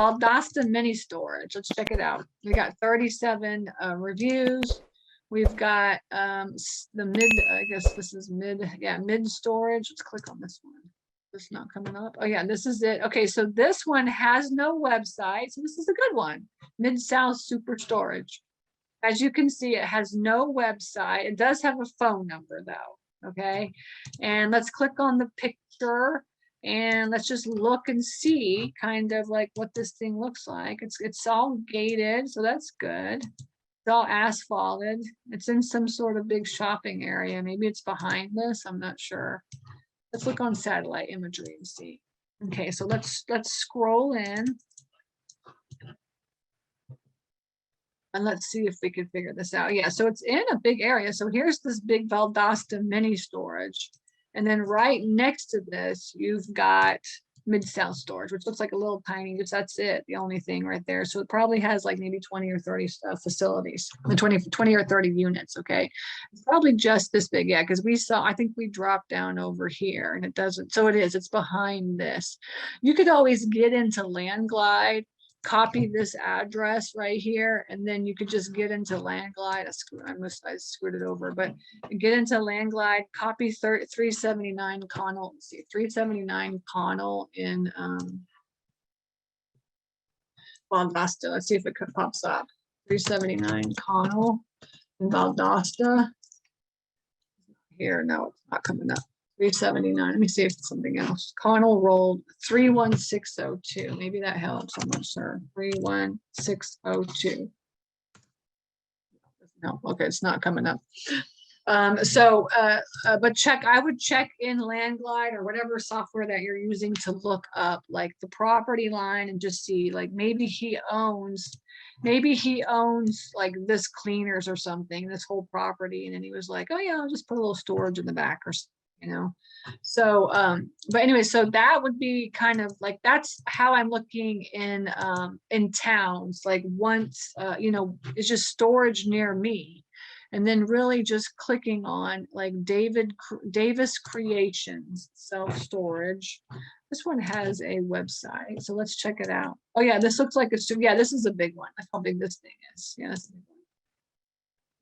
Valdosta mini storage. Let's check it out. We got 37 reviews. We've got the mid, I guess this is mid, yeah, mid storage. Let's click on this one. It's not coming up. Oh yeah, this is it. Okay, so this one has no website. So this is a good one. Mid-South Super Storage. As you can see, it has no website. It does have a phone number though. Okay, and let's click on the picture and let's just look and see kind of like what this thing looks like. It's all gated, so that's good. It's all asphalted. It's in some sort of big shopping area. Maybe it's behind this. I'm not sure. Let's look on satellite imagery and see. Okay, so let's scroll in. And let's see if we can figure this out. Yeah, so it's in a big area. So here's this big Valdosta mini storage. And then right next to this, you've got Mid-South storage, which looks like a little tiny, just that's it, the only thing right there. So it probably has like maybe 20 or 30 facilities, 20 or 30 units, okay? It's probably just this big, yeah, because we saw, I think we dropped down over here and it doesn't, so it's behind this. You could always get into Landglide, copy this address right here, and then you could just get into Landglide. I screwed it over, but get into Landglide, copy 379 Connell. Let's see, 379 Connell in Valdosta. Let's see if it pops up. 379 Connell in Valdosta. Here, no, it's not coming up. 379. Let me see if it's something else. Connell rolled 31602. Maybe that helps. I'm not sure. 31602. No, okay, it's not coming up. But I would check in Landglide or whatever software that you're using to look up like the property line and just see like maybe he owns like this cleaners or something, this whole property, and then he was like, oh yeah, I'll just put a little storage in the back or something. You know, so but anyway, so that would be kind of like, that's how I'm looking in towns, like once you know, it's just storage near me, and then really just clicking on like Davis Creations self-storage. This one has a website, so let's check it out. Oh yeah, this looks like it's, yeah, this is a big one. That's how big this thing is. Yeah, that's a big one.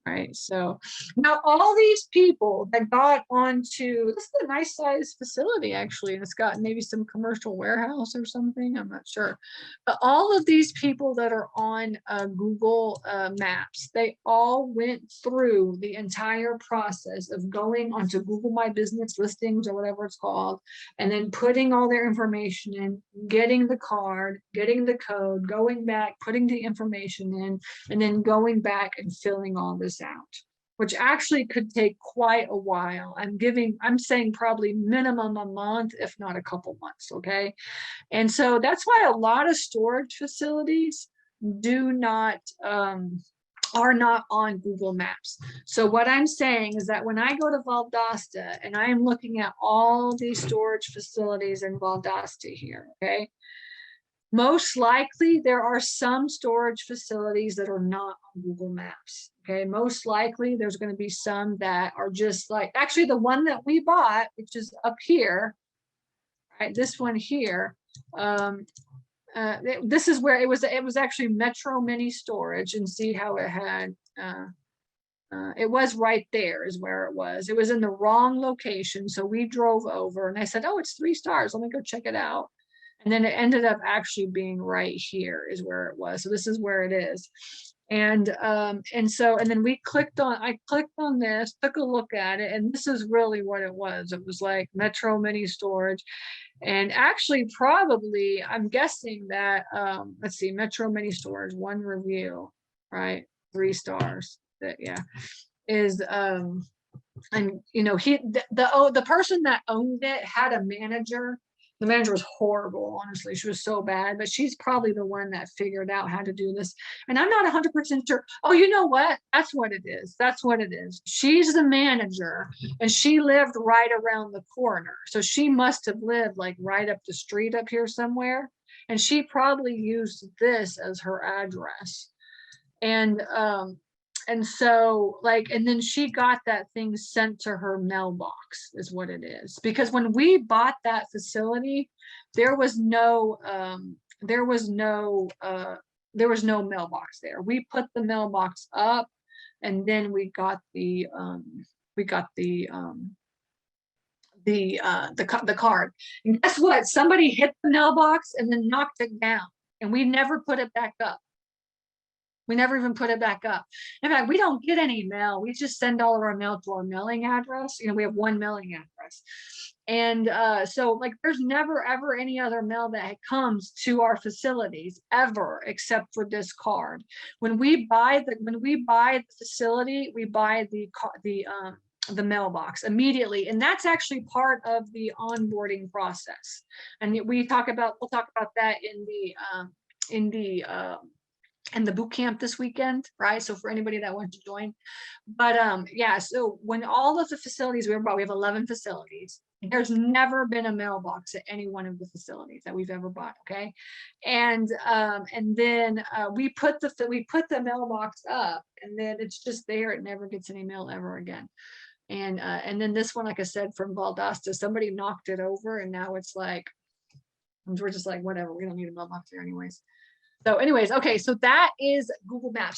Right, so now all these people that got onto, this is a nice size facility actually, and it's got maybe some commercial warehouse or something, I'm not sure, but all of these people that are on Google Maps, they all went through the entire process of going onto Google My Business listings or whatever it's called, and then putting all their information in, getting the card, getting the code, going back, putting the information in, and then going back and filling all this out, which actually could take quite a while. I'm saying probably minimum a month, if not a couple months, okay? And so that's why a lot of storage facilities are not on Google Maps. So what I'm saying is that when I go to Valdosta and I am looking at all these storage facilities in Valdosta here, okay? Most likely there are some storage facilities that are not on Google Maps. Okay, most likely there's going to be some that are just like, actually the one that we bought, which is up here, right? This one here, this is where it was actually Metro Mini Storage, and see how it had, it was right there is where it was. It was in the wrong location. So we drove over and I said, oh, it's 3 stars. Let me go check it out. And then it ended up actually being right here is where it was. So this is where it is. And then I clicked on this, took a look at it, and this is really what it was. It was like Metro Mini Storage. And actually probably, I'm guessing that, let's see, Metro Mini Storage, 1 review, right? 3 stars, that, yeah, is, and you know, the person that owned it had a manager. The manager was horrible, honestly. She was so bad, but she's probably the one that figured out how to do this. And I'm not 100% sure. Oh, you know what? That's what it is. That's what it is. She's the manager and she lived right around the corner. So she must have lived like right up the street up here somewhere. And she probably used this as her address. And so like, and then she got that thing sent to her mailbox is what it is. Because when we bought that facility, there was no there was no mailbox there. We put the mailbox up, and then we got the the card. And guess what? Somebody hit the mailbox and then knocked it down, and we never put it back up. We never even put it back up. In fact, we don't get any mail. We just send all of our mail to our mailing address. You know, we have one mailing address. And so like there's never ever any other mail that comes to our facilities ever except for this card. When we buy the facility, we buy the mailbox immediately, and that's actually part of the onboarding process. And we'll talk about that in the boot camp this weekend, right? So for anybody that wants to join. But yeah, so when all of the facilities we have 11 facilities. There's never been a mailbox at any one of the facilities that we've ever bought. Okay. And then we put the mailbox up, and then it's just there. It never gets any mail ever again. And then this one, like I said, from Valdosta, somebody knocked it over, and now it's like, we're just like, whatever, we don't need a mailbox here anyways. So anyways, okay, so that is Google Maps.